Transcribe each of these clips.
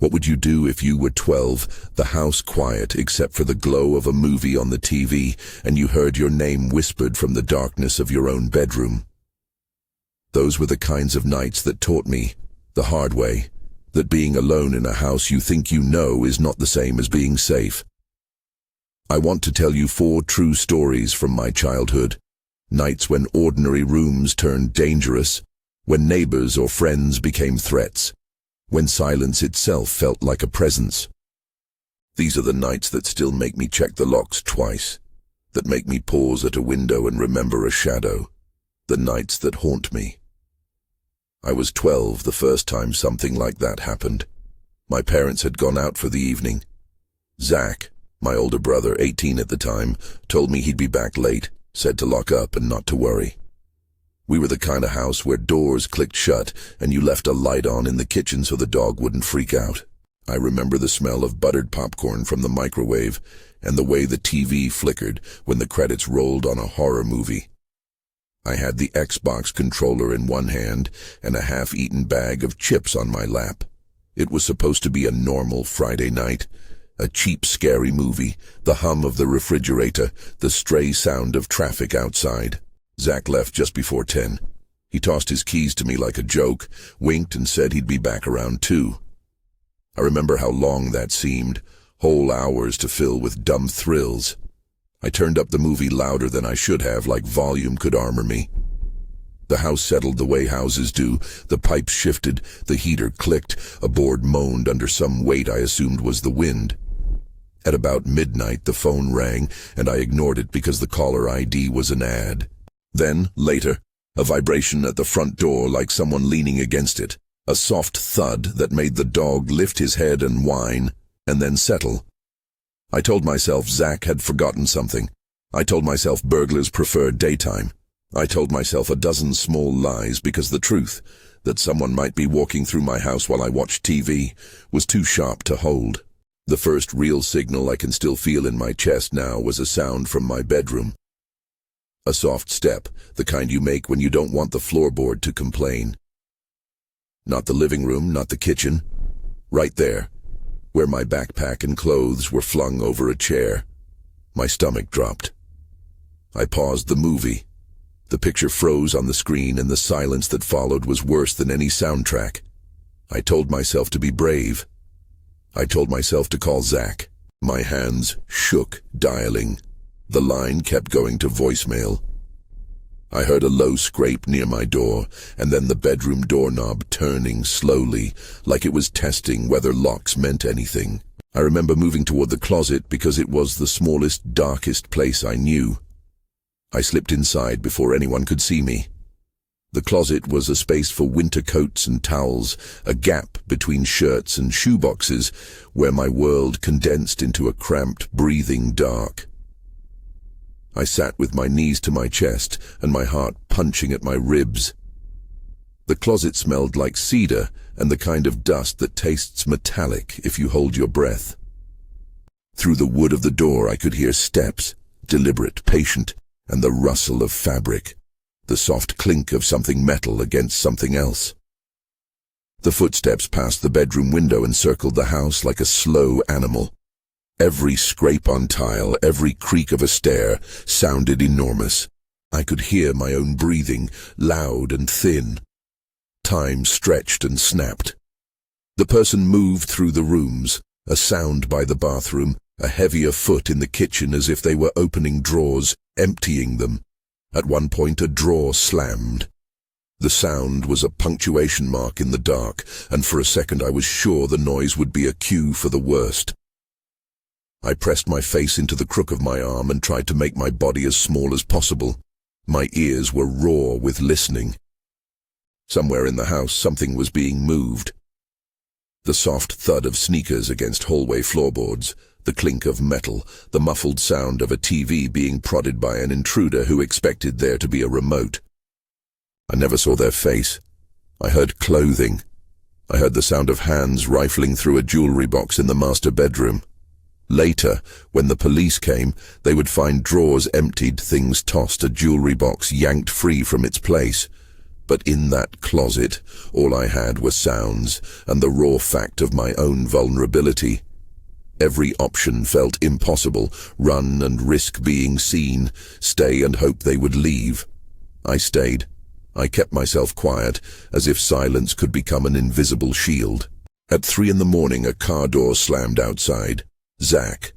What would you do if you were 12, the house quiet except for the glow of a movie on the TV, and you heard your name whispered from the darkness of your own bedroom? Those were the kinds of nights that taught me, the hard way, that being alone in a house you think you know is not the same as being safe. I want to tell you 4 true stories from my childhood, nights when ordinary rooms turned dangerous, when neighbors or friends became threats, when silence itself felt like a presence. These are the nights that still make me check the locks twice, that make me pause at a window and remember a shadow, the nights that haunt me. I was 12 the first time something like that happened. My parents had gone out for the evening. Zach, my older brother, 18 at the time, told me he'd be back late, said to lock up and not to worry. We were the kind of house where doors clicked shut and you left a light on in the kitchen so the dog wouldn't freak out. I remember the smell of buttered popcorn from the microwave and the way the TV flickered when the credits rolled on a horror movie. I had the Xbox controller in one hand and a half-eaten bag of chips on my lap. It was supposed to be a normal Friday night, a cheap, scary movie, the hum of the refrigerator, the stray sound of traffic outside. Zach left just before 10. He tossed his keys to me like a joke, winked and said he'd be back around 2. I remember how long that seemed, whole hours to fill with dumb thrills. I turned up the movie louder than I should have, like volume could armor me. The house settled the way houses do. The pipes shifted, the heater clicked, a board moaned under some weight I assumed was the wind. At about midnight, the phone rang, and I ignored it because the caller ID was an ad. Then, later, a vibration at the front door like someone leaning against it, a soft thud that made the dog lift his head and whine, and then settle. I told myself Zach had forgotten something. I told myself burglars preferred daytime. I told myself a dozen small lies because the truth, that someone might be walking through my house while I watched TV, was too sharp to hold. The first real signal I can still feel in my chest now was a sound from my bedroom. A soft step, the kind you make when you don't want the floorboard to complain. Not the living room, not the kitchen. Right there, where my backpack and clothes were flung over a chair. My stomach dropped. I paused the movie. The picture froze on the screen and the silence that followed was worse than any soundtrack. I told myself to be brave. I told myself to call Zach. My hands shook, dialing. The line kept going to voicemail. I heard a low scrape near my door, and then the bedroom doorknob turning slowly, like it was testing whether locks meant anything. I remember moving toward the closet because it was the smallest, darkest place I knew. I slipped inside before anyone could see me. The closet was a space for winter coats and towels, a gap between shirts and shoeboxes, where my world condensed into a cramped, breathing dark. I sat with my knees to my chest and my heart punching at my ribs. The closet smelled like cedar and the kind of dust that tastes metallic if you hold your breath. Through the wood of the door I could hear steps, deliberate, patient, and the rustle of fabric, the soft clink of something metal against something else. The footsteps passed the bedroom window and circled the house like a slow animal. Every scrape on tile, every creak of a stair sounded enormous. I could hear my own breathing, loud and thin. Time stretched and snapped. The person moved through the rooms, a sound by the bathroom, a heavier foot in the kitchen as if they were opening drawers, emptying them. At one point a drawer slammed. The sound was a punctuation mark in the dark, and for a second I was sure the noise would be a cue for the worst. I pressed my face into the crook of my arm and tried to make my body as small as possible. My ears were raw with listening. Somewhere in the house something was being moved. The soft thud of sneakers against hallway floorboards, the clink of metal, the muffled sound of a TV being prodded by an intruder who expected there to be a remote. I never saw their face. I heard clothing. I heard the sound of hands rifling through a jewelry box in the master bedroom. Later, when the police came, they would find drawers emptied, things tossed, a jewelry box yanked free from its place. But in that closet, all I had were sounds and the raw fact of my own vulnerability. Every option felt impossible. Run and risk being seen, stay and hope they would leave. I stayed. I kept myself quiet, as if silence could become an invisible shield. At 3 a.m, a car door slammed outside. Zach.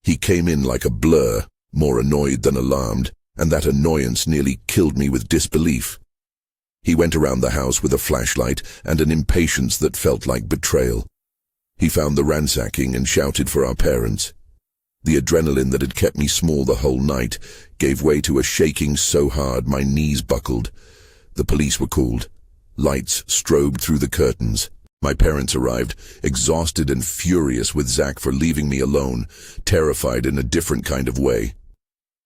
He came in like a blur, more annoyed than alarmed, and that annoyance nearly killed me with disbelief. He went around the house with a flashlight and an impatience that felt like betrayal. He found the ransacking and shouted for our parents. The adrenaline that had kept me small the whole night gave way to a shaking so hard my knees buckled. The police were called. Lights strobed through the curtains. My parents arrived, exhausted and furious with Zach for leaving me alone, terrified in a different kind of way.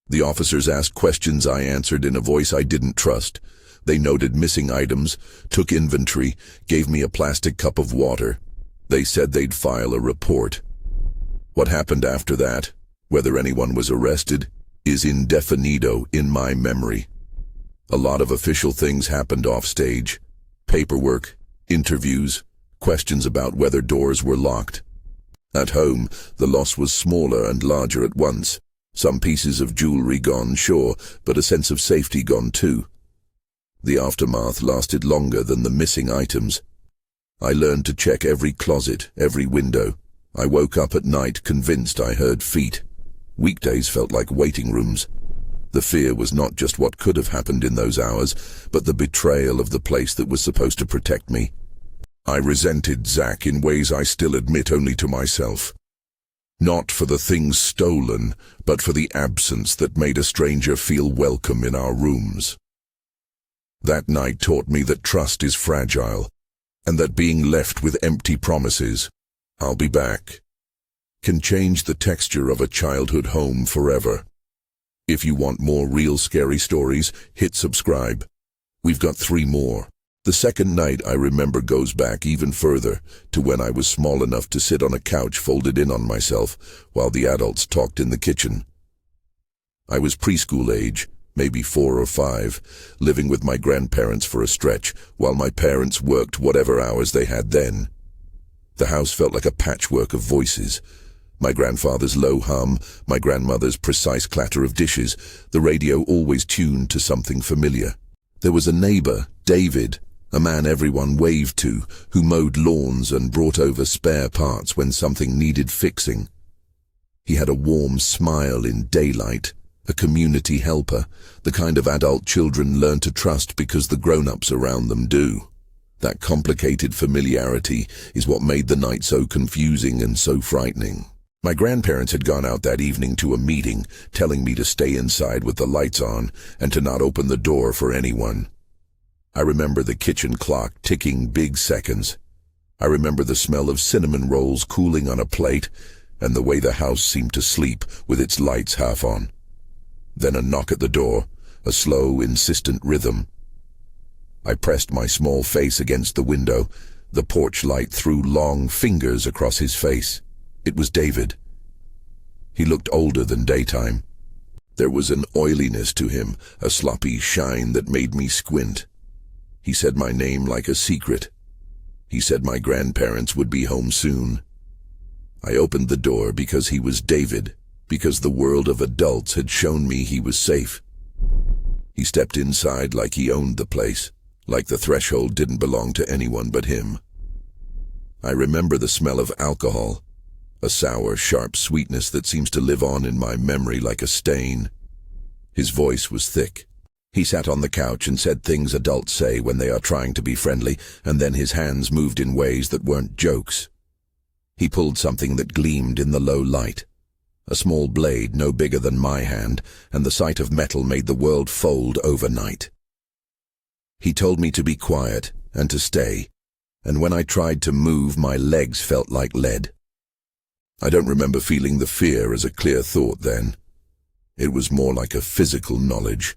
The officers asked questions I answered in a voice I didn't trust. They noted missing items, took inventory, gave me a plastic cup of water. They said they'd file a report. What happened after that, whether anyone was arrested, is indefinido in my memory. A lot of official things happened off stage. Paperwork, interviews, questions about whether doors were locked. At home, the loss was smaller and larger at once. Some pieces of jewelry gone, sure, but a sense of safety gone too. The aftermath lasted longer than the missing items. I learned to check every closet, every window. I woke up at night convinced I heard feet. Weekdays felt like waiting rooms. The fear was not just what could have happened in those hours, but the betrayal of the place that was supposed to protect me. I resented Zach in ways I still admit only to myself. Not for the things stolen, but for the absence that made a stranger feel welcome in our rooms. That night taught me that trust is fragile, and that being left with empty promises, "I'll be back," can change the texture of a childhood home forever. If you want more real scary stories, hit subscribe. We've got 3 more. The second night I remember goes back even further, to when I was small enough to sit on a couch folded in on myself, while the adults talked in the kitchen. I was preschool age, maybe 4 or 5, living with my grandparents for a stretch, while my parents worked whatever hours they had then. The house felt like a patchwork of voices. My grandfather's low hum, my grandmother's precise clatter of dishes, the radio always tuned to something familiar. There was a neighbor, David, a man everyone waved to, who mowed lawns and brought over spare parts when something needed fixing. He had a warm smile in daylight, a community helper, the kind of adult children learn to trust because the grown-ups around them do. That complicated familiarity is what made the night so confusing and so frightening. My grandparents had gone out that evening to a meeting, telling me to stay inside with the lights on and to not open the door for anyone. I remember the kitchen clock ticking big seconds. I remember the smell of cinnamon rolls cooling on a plate and the way the house seemed to sleep with its lights half on. Then a knock at the door, a slow, insistent rhythm. I pressed my small face against the window. The porch light threw long fingers across his face. It was David. He looked older than daytime. There was an oiliness to him, a sloppy shine that made me squint. He said my name like a secret. He said my grandparents would be home soon. I opened the door because he was David, because the world of adults had shown me he was safe. He stepped inside like he owned the place, like the threshold didn't belong to anyone but him. I remember the smell of alcohol, a sour, sharp sweetness that seems to live on in my memory like a stain. His voice was thick. He sat on the couch and said things adults say when they are trying to be friendly, and then his hands moved in ways that weren't jokes. He pulled something that gleamed in the low light. A small blade no bigger than my hand, and the sight of metal made the world fold overnight. He told me to be quiet and to stay, and when I tried to move, my legs felt like lead. I don't remember feeling the fear as a clear thought then. It was more like a physical knowledge.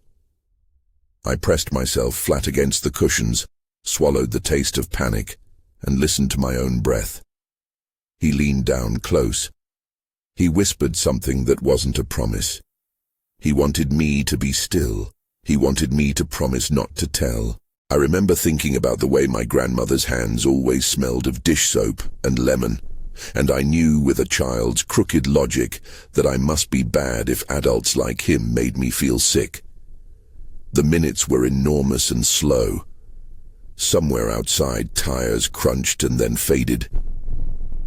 I pressed myself flat against the cushions, swallowed the taste of panic, and listened to my own breath. He leaned down close. He whispered something that wasn't a promise. He wanted me to be still. He wanted me to promise not to tell. I remember thinking about the way my grandmother's hands always smelled of dish soap and lemon, and I knew with a child's crooked logic that I must be bad if adults like him made me feel sick. The minutes were enormous and slow. Somewhere outside, tires crunched and then faded.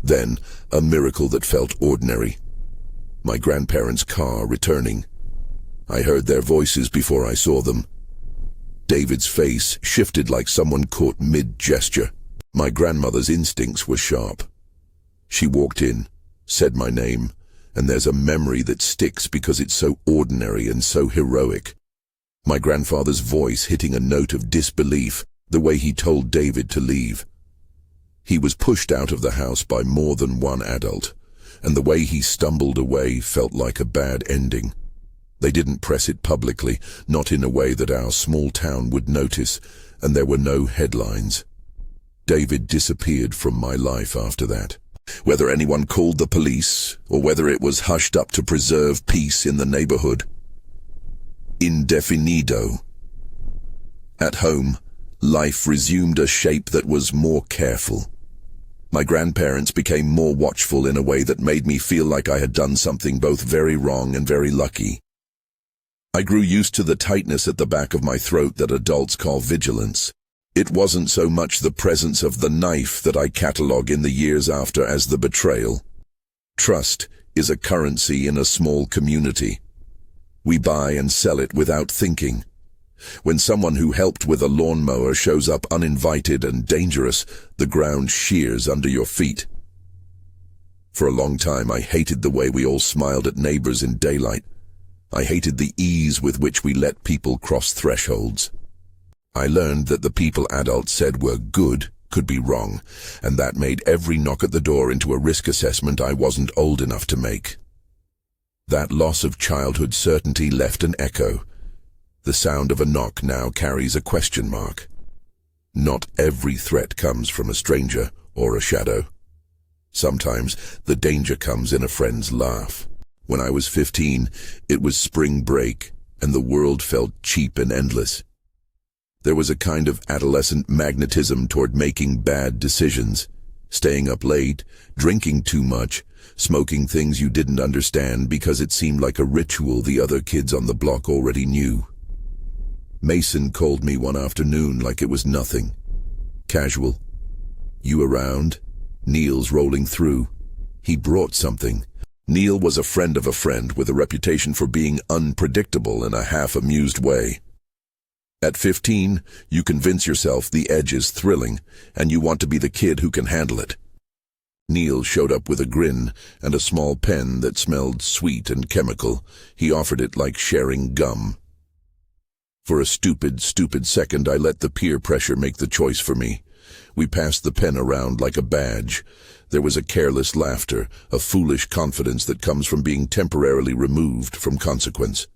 Then, a miracle that felt ordinary. My grandparents' car returning. I heard their voices before I saw them. David's face shifted like someone caught mid-gesture. My grandmother's instincts were sharp. She walked in, said my name, and there's a memory that sticks because it's so ordinary and so heroic. My grandfather's voice hitting a note of disbelief, the way he told David to leave. He was pushed out of the house by more than one adult, and the way he stumbled away felt like a bad ending. They didn't press it publicly, not in a way that our small town would notice, and there were no headlines. David disappeared from my life after that. Whether anyone called the police, or whether it was hushed up to preserve peace in the neighborhood. Indefinido. At home, life resumed a shape that was more careful. My grandparents became more watchful in a way that made me feel like I had done something both very wrong and very lucky. I grew used to the tightness at the back of my throat that adults call vigilance. It wasn't so much the presence of the knife that I catalogue in the years after as the betrayal. Trust is a currency in a small community. We buy and sell it without thinking. When someone who helped with a lawnmower shows up uninvited and dangerous, the ground shears under your feet. For a long time I hated the way we all smiled at neighbors in daylight. I hated the ease with which we let people cross thresholds. I learned that the people adults said were good could be wrong, and that made every knock at the door into a risk assessment I wasn't old enough to make. That loss of childhood certainty left an echo. The sound of a knock now carries a question mark. Not every threat comes from a stranger or a shadow. Sometimes the danger comes in a friend's laugh. When I was 15, it was spring break, and the world felt cheap and endless. There was a kind of adolescent magnetism toward making bad decisions, staying up late, drinking too much, smoking things you didn't understand because it seemed like a ritual the other kids on the block already knew. Mason called me one afternoon like it was nothing. Casual. "You around?" Neil's rolling through. He brought something. Neil was a friend of a friend with a reputation for being unpredictable in a half-amused way. At 15, you convince yourself the edge is thrilling, and you want to be the kid who can handle it. Neil showed up with a grin and a small pen that smelled sweet and chemical. He offered it like sharing gum. For a stupid second, I let the peer pressure make the choice for me. We passed the pen around like a badge. There was a careless laughter, a foolish confidence that comes from being temporarily removed from consequence.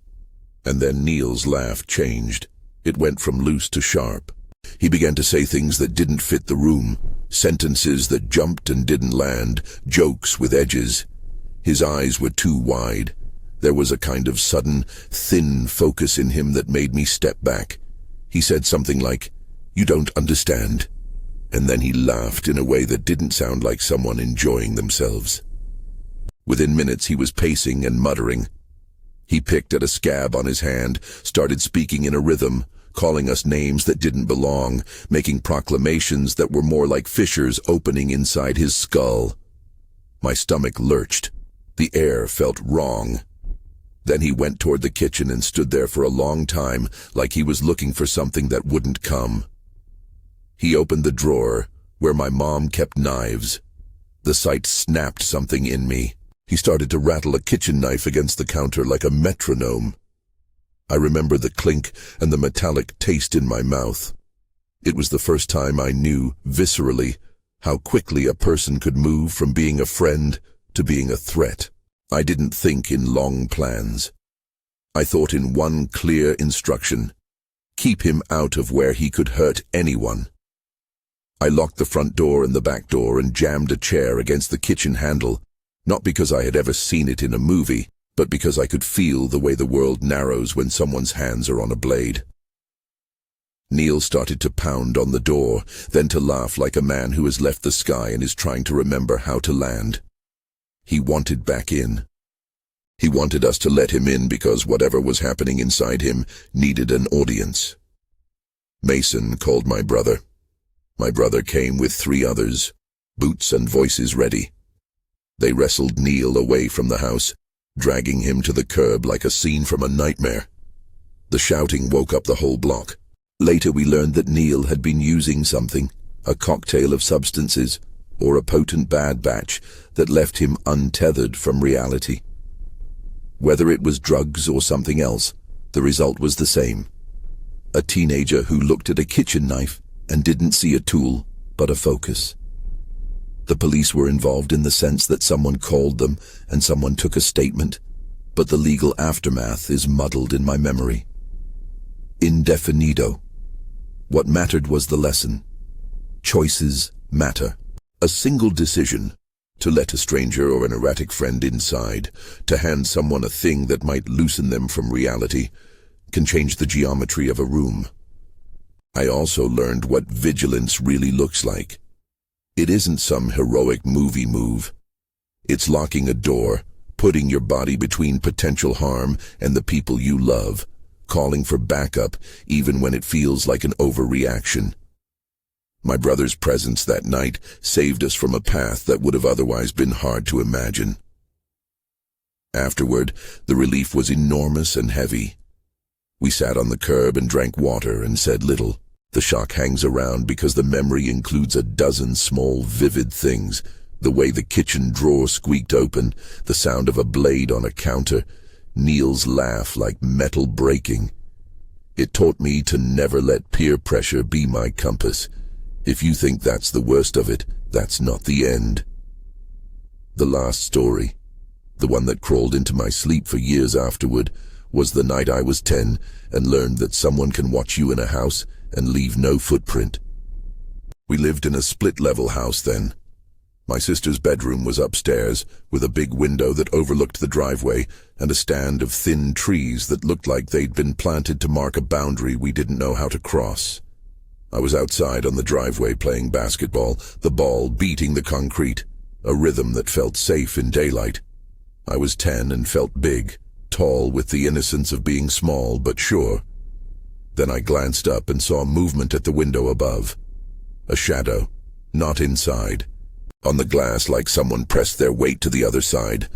And then Neil's laugh changed. It went from loose to sharp. He began to say things that didn't fit the room, sentences that jumped and didn't land, jokes with edges. His eyes were too wide. There was a kind of sudden, thin focus in him that made me step back. He said something like, "You don't understand." And then he laughed in a way that didn't sound like someone enjoying themselves. Within minutes he was pacing and muttering. He picked at a scab on his hand, started speaking in a rhythm, calling us names that didn't belong, making proclamations that were more like fissures opening inside his skull. My stomach lurched. The air felt wrong. Then he went toward the kitchen and stood there for a long time, like he was looking for something that wouldn't come. He opened the drawer, where my mom kept knives. The sight snapped something in me. He started to rattle a kitchen knife against the counter like a metronome. I remember the clink and the metallic taste in my mouth. It was the first time I knew, viscerally, how quickly a person could move from being a friend to being a threat. I didn't think in long plans. I thought in one clear instruction: keep him out of where he could hurt anyone. I locked the front door and the back door and jammed a chair against the kitchen handle, not because I had ever seen it in a movie, but because I could feel the way the world narrows when someone's hands are on a blade. Neil started to pound on the door, then to laugh like a man who has left the sky and is trying to remember how to land. He wanted back in. He wanted us to let him in because whatever was happening inside him needed an audience. Mason called my brother. My brother came with 3 others, boots and voices ready. They wrestled Neil away from the house, dragging him to the curb like a scene from a nightmare. The shouting woke up the whole block. Later we learned that Neil had been using something, a cocktail of substances, or a potent bad batch that left him untethered from reality. Whether it was drugs or something else, the result was the same. A teenager who looked at a kitchen knife and didn't see a tool, but a focus. The police were involved in the sense that someone called them and someone took a statement, but the legal aftermath is muddled in my memory. Indefinido. What mattered was the lesson. Choices matter. A single decision, to let a stranger or an erratic friend inside, to hand someone a thing that might loosen them from reality, can change the geometry of a room. I also learned what vigilance really looks like. It isn't some heroic movie move. It's locking a door, putting your body between potential harm and the people you love, calling for backup even when it feels like an overreaction. My brother's presence that night saved us from a path that would have otherwise been hard to imagine. Afterward, the relief was enormous and heavy. We sat on the curb and drank water and said little. The shock hangs around because the memory includes a dozen small, vivid things. The way the kitchen drawer squeaked open, the sound of a blade on a counter, Neil's laugh like metal breaking. It taught me to never let peer pressure be my compass. If you think that's the worst of it, that's not the end. The last story, the one that crawled into my sleep for years afterward, was the night I was 10 and learned that someone can watch you in a house and leave no footprint. We lived in a split-level house then. My sister's bedroom was upstairs, with a big window that overlooked the driveway and a stand of thin trees that looked like they'd been planted to mark a boundary we didn't know how to cross. I was outside on the driveway playing basketball, the ball beating the concrete, a rhythm that felt safe in daylight. I was 10 and felt big, tall with the innocence of being small but sure. Then I glanced up and saw movement at the window above. A shadow, not inside. On the glass like someone pressed their weight to the other side.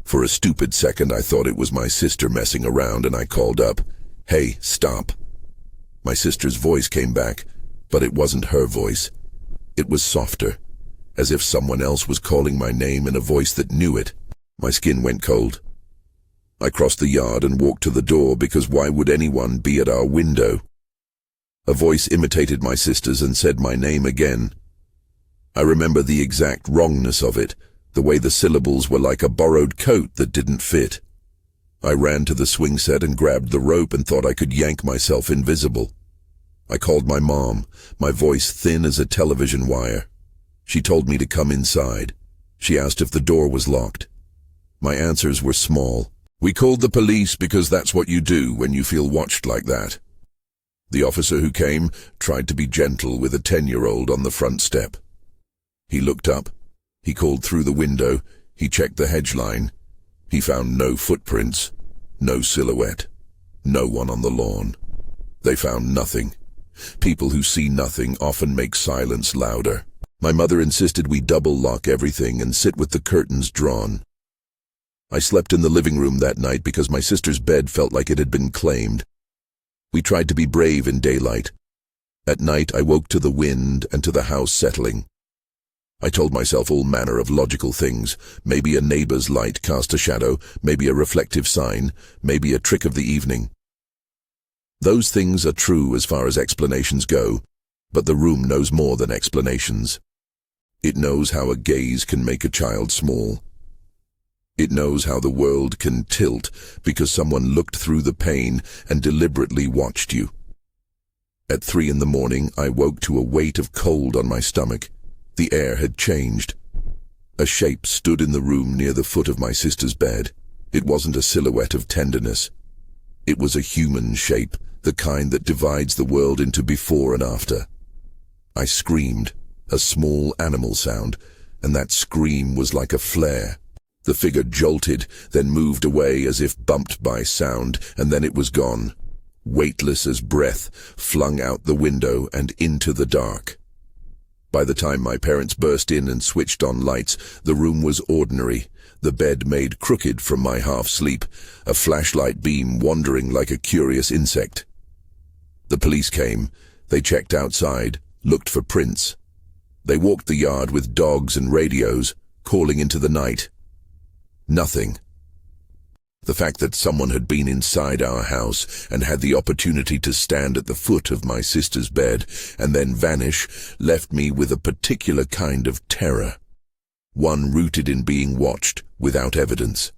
For a stupid second I thought it was my sister messing around and I called up, "Hey, stop." My sister's voice came back, but it wasn't her voice. It was softer, as if someone else was calling my name in a voice that knew it. My skin went cold. I crossed the yard and walked to the door because why would anyone be at our window? A voice imitated my sister's and said my name again. I remember the exact wrongness of it, the way the syllables were like a borrowed coat that didn't fit. I ran to the swing set and grabbed the rope and thought I could yank myself invisible. I called my mom, my voice thin as a television wire. She told me to come inside. She asked if the door was locked. My answers were small. "We called the police because that's what you do when you feel watched like that." The officer who came tried to be gentle with a 10-year-old on the front step. He looked up. He called through the window. He checked the hedge line. He found no footprints, no silhouette, no one on the lawn. They found nothing. People who see nothing often make silence louder. My mother insisted we double lock everything and sit with the curtains drawn. I slept in the living room that night because my sister's bed felt like it had been claimed. We tried to be brave in daylight. At night I woke to the wind and to the house settling. I told myself all manner of logical things. Maybe a neighbor's light cast a shadow, maybe a reflective sign, maybe a trick of the evening. Those things are true as far as explanations go, but the room knows more than explanations. It knows how a gaze can make a child small. It knows how the world can tilt because someone looked through the pane and deliberately watched you. At 3 in the morning, I woke to a weight of cold on my stomach. The air had changed. A shape stood in the room near the foot of my sister's bed. It wasn't a silhouette of tenderness. It was a human shape, the kind that divides the world into before and after. I screamed, a small animal sound, and that scream was like a flare. The figure jolted, then moved away as if bumped by sound, and then it was gone, weightless as breath, flung out the window and into the dark. By the time my parents burst in and switched on lights, the room was ordinary, the bed made crooked from my half-sleep, a flashlight beam wandering like a curious insect. The police came. They checked outside, looked for prints. They walked the yard with dogs and radios, calling into the night. Nothing. The fact that someone had been inside our house and had the opportunity to stand at the foot of my sister's bed and then vanish left me with a particular kind of terror, one rooted in being watched without evidence.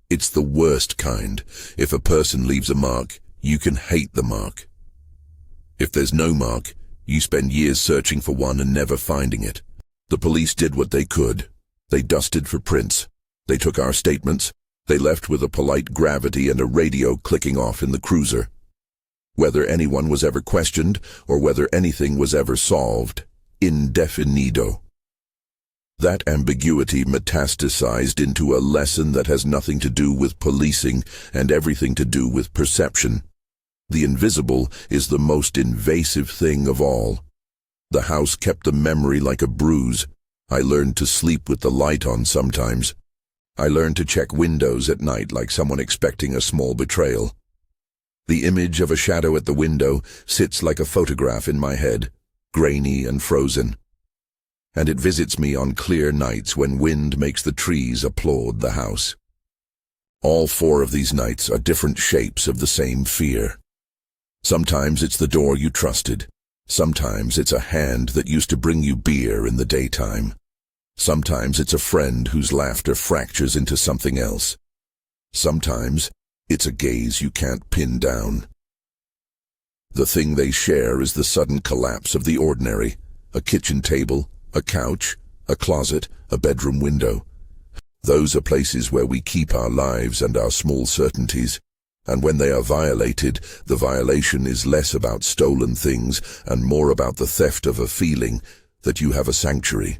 It's the worst kind. If a person leaves a mark, you can hate the mark. If there's no mark, you spend years searching for one and never finding it. The police did what they could. They dusted for prints. They took our statements. They left with a polite gravity and a radio clicking off in the cruiser. Whether anyone was ever questioned or whether anything was ever solved, indefinido. That ambiguity metastasized into a lesson that has nothing to do with policing and everything to do with perception. The invisible is the most invasive thing of all. The house kept the memory like a bruise. I learned to sleep with the light on sometimes. I learned to check windows at night like someone expecting a small betrayal. The image of a shadow at the window sits like a photograph in my head, grainy and frozen. And it visits me on clear nights when wind makes the trees applaud the house. All 4 of these nights are different shapes of the same fear. Sometimes it's the door you trusted. Sometimes it's a hand that used to bring you beer in the daytime. Sometimes it's a friend whose laughter fractures into something else. Sometimes it's a gaze you can't pin down. The thing they share is the sudden collapse of the ordinary, a kitchen table, a couch, a closet, a bedroom window. Those are places where we keep our lives and our small certainties, and when they are violated, the violation is less about stolen things and more about the theft of a feeling that you have a sanctuary.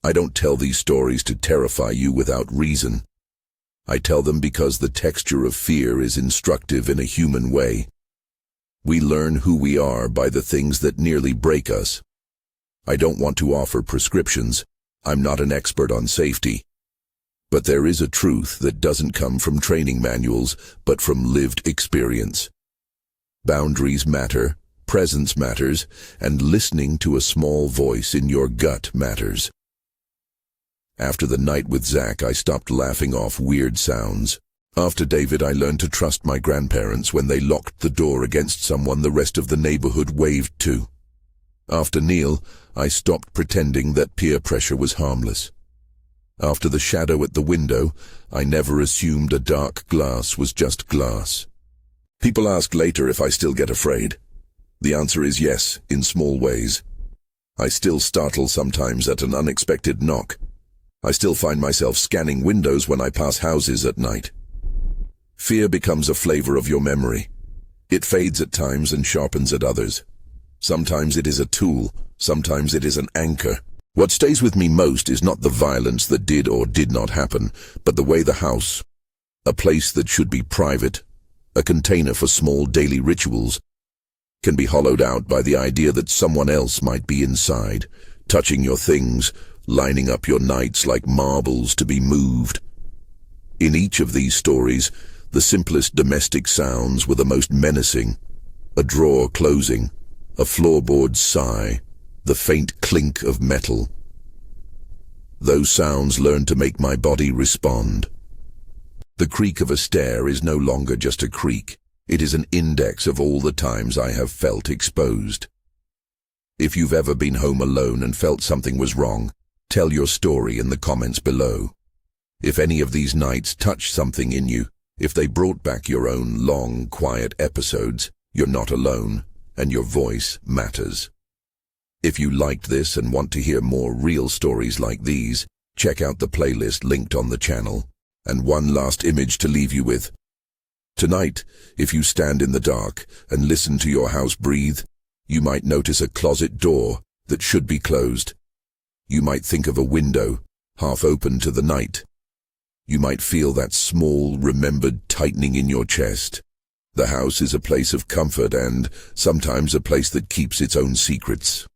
I don't tell these stories to terrify you without reason. I tell them because the texture of fear is instructive in a human way. We learn who we are by the things that nearly break us. I don't want to offer prescriptions. I'm not an expert on safety. But there is a truth that doesn't come from training manuals, but from lived experience. Boundaries matter, presence matters, and listening to a small voice in your gut matters. After the night with Zach, I stopped laughing off weird sounds. After David, I learned to trust my grandparents when they locked the door against someone the rest of the neighborhood waved to. After Neil, I stopped pretending that peer pressure was harmless. After the shadow at the window, I never assumed a dark glass was just glass. People ask later if I still get afraid. The answer is yes, in small ways. I still startle sometimes at an unexpected knock. I still find myself scanning windows when I pass houses at night. Fear becomes a flavor of your memory. It fades at times and sharpens at others. Sometimes it is a tool, sometimes it is an anchor. What stays with me most is not the violence that did or did not happen, but the way the house, a place that should be private, a container for small daily rituals, can be hollowed out by the idea that someone else might be inside, touching your things, lining up your nights like marbles to be moved. In each of these stories, the simplest domestic sounds were the most menacing. A drawer closing, a floorboard sigh, the faint clink of metal. Those sounds learned to make my body respond. The creak of a stair is no longer just a creak. It is an index of all the times I have felt exposed. If you've ever been home alone and felt something was wrong, tell your story in the comments below. If any of these nights touched something in you, if they brought back your own long, quiet episodes, you're not alone, and your voice matters. If you liked this and want to hear more real stories like these, check out the playlist linked on the channel. And one last image to leave you with. Tonight, if you stand in the dark and listen to your house breathe, you might notice a closet door that should be closed. You might think of a window, half open to the night. You might feel that small, remembered tightening in your chest. The house is a place of comfort and sometimes a place that keeps its own secrets.